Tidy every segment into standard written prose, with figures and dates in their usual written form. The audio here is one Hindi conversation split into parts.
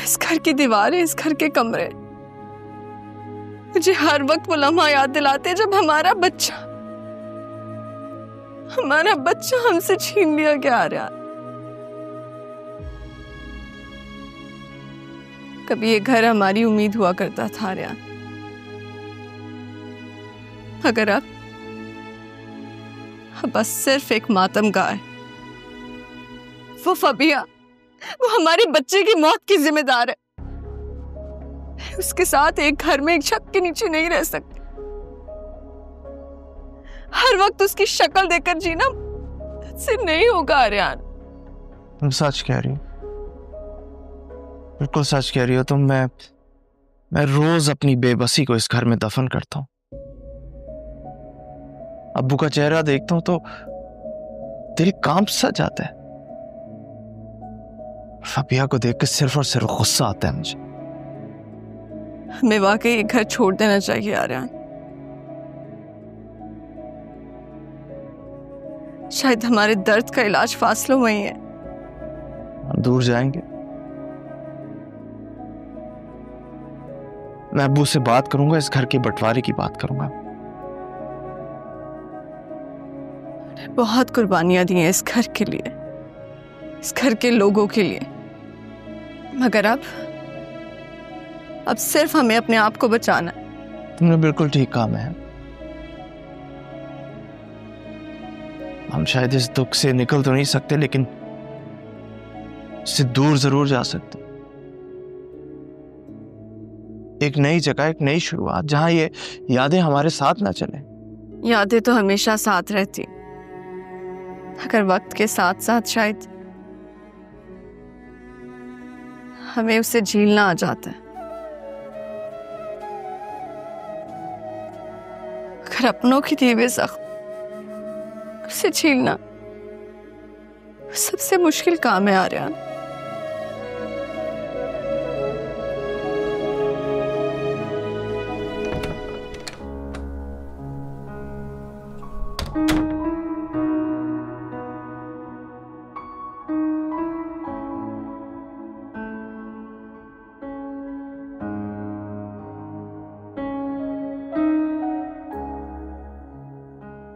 इस घर की दीवारें, इस घर के कमरे मुझे हर वक्त वो लम्हा याद दिलाते जब हमारा बच्चा हमसे छीन लिया गया। आर्यन, कभी ये घर हमारी उम्मीद हुआ करता था आर्यन, मगर अब बस सिर्फ एक मातमगार, वो फबिया, वो हमारे बच्चे की मौत की जिम्मेदार है। उसके साथ एक घर में एक छत के नीचे नहीं रह सकते। हर वक्त उसकी शक्ल देखकर जीना मुझसे नहीं होगा आर्यन। तुम सच कह रही हो, बिल्कुल सच कह रही हो तुम। मैं रोज अपनी बेबसी को इस घर में दफन करता हूं। अब्बू का चेहरा देखता हूं तो दिल कांप सा जाता है। फबिया को देख के सिर्फ और सिर्फ गुस्सा आता है मुझे। हमें वाकई ये घर छोड़ देना चाहिए आर्यन। शायद हमारे दर्द का इलाज फासलों में ही है। हम दूर जाएंगे। मैं अब्बू से बात करूंगा, इस घर के बंटवारे की बात करूंगा। बहुत कुर्बानियां दी हैं इस घर के लिए, इस घर के लोगों के लिए, मगर अब सिर्फ हमें अपने आप को बचाना है। तुमने बिल्कुल ठीक कहा। मैं हम शायद इस दुख से निकल तो नहीं सकते, लेकिन इससे दूर जरूर जा सकते। एक नई जगह, एक नई शुरुआत, जहां ये यादें हमारे साथ ना चले। यादें तो हमेशा साथ रहती, अगर वक्त के साथ साथ शायद हमें उसे झीलना आ जाता है। अगर अपनों की दिए हुए जख्म उसे झीलना सबसे मुश्किल काम है आर्यन।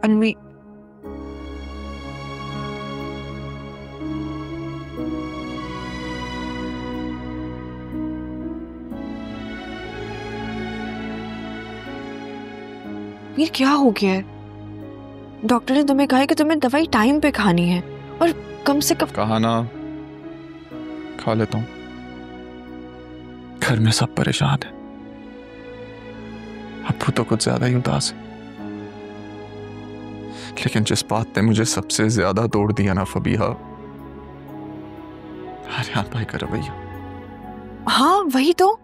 अन्वी, मीर क्या हो गया है? डॉक्टर ने तुम्हें कहा है कि तुम्हें दवाई टाइम पे खानी है और कम से कम। कहा ना, खा लेता हूं। घर में सब परेशान है, अब्बू तो कुछ ज्यादा ही उदास है। लेकिन जिस बात ने मुझे सबसे ज्यादा तोड़ दिया ना फबिहा, आर्यन भाई का रवैया। हाँ वही तो,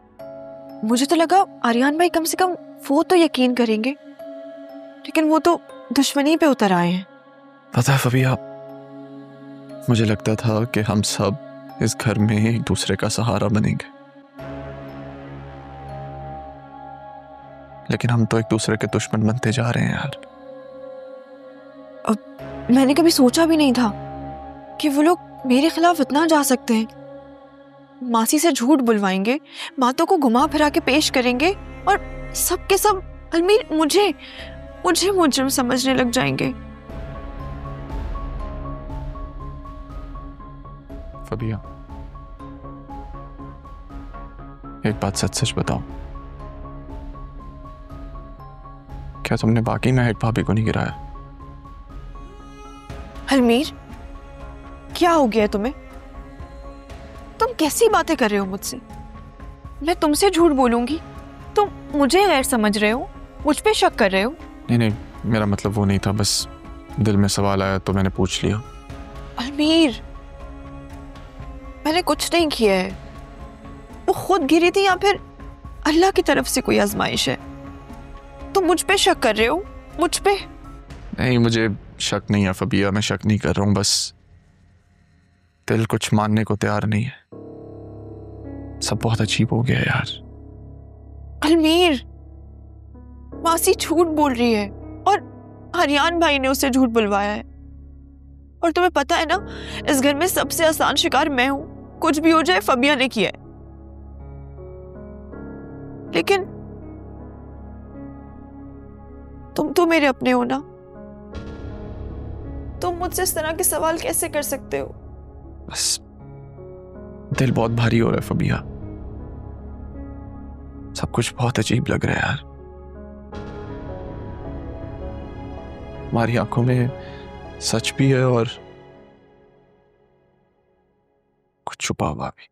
मुझे तो लगा आर्यन भाई कम से कम वो तो यकीन करेंगे, लेकिन वो तो दुश्मनी पे उतर आए हैं। पता है फबिहा, मुझे लगता था कि हम सब इस घर में एक दूसरे का सहारा बनेंगे, लेकिन हम तो एक दूसरे के दुश्मन बनते जा रहे हैं यार। मैंने कभी सोचा भी नहीं था कि वो लोग मेरे खिलाफ इतना जा सकते हैं। मासी से झूठ बुलवाएंगे, बातों को घुमा फिरा के पेश करेंगे और सब के सब अलमीर मुझे मुजरिम समझने लग जाएंगे। फबिहा, एक बात सच सच बताओ, क्या तुमने बाकी में हेड भाभी को नहीं गिराया? अलमीर, क्या हो गया तुम्हें? तुम कैसी बातें कर रहे हो मुझसे? मैं तुमसे झूठ बोलूंगी? तुम मुझे गैर समझ रहे हो, मुझ पे शक कर रहे हो? नहीं, मेरा मतलब वो नहीं था, बस दिल में सवाल आया तो मैंने पूछ लिया। अलमीर, मैंने कुछ नहीं किया है। वो खुद गिरी थी या फिर अल्लाह की तरफ से कोई आजमाइश है? तुम मुझ पे शक कर रहे हो? मुझ पे? नहीं, मुझे शक नहीं है फबिहा, मैं शक नहीं कर रहा हूँ, बस दिल कुछ मानने को तैयार नहीं है। सब बहुत अजीब हो गया यार। अलमीर, मासी झूठ बोल रही है और आर्यन भाई ने उसे झूठ बुलवाया है। और तुम्हें पता है ना, इस घर में सबसे आसान शिकार मैं हूं। कुछ भी हो जाए फबिया ने किया है। लेकिन तुम तो मेरे अपने हो ना, तुम मुझसे इस तरह के सवाल कैसे कर सकते हो? बस दिल बहुत भारी हो रहा है फबिया, सब कुछ बहुत अजीब लग रहा है यार। हमारी आंखों में सच भी है और कुछ छुपा हुआ भी।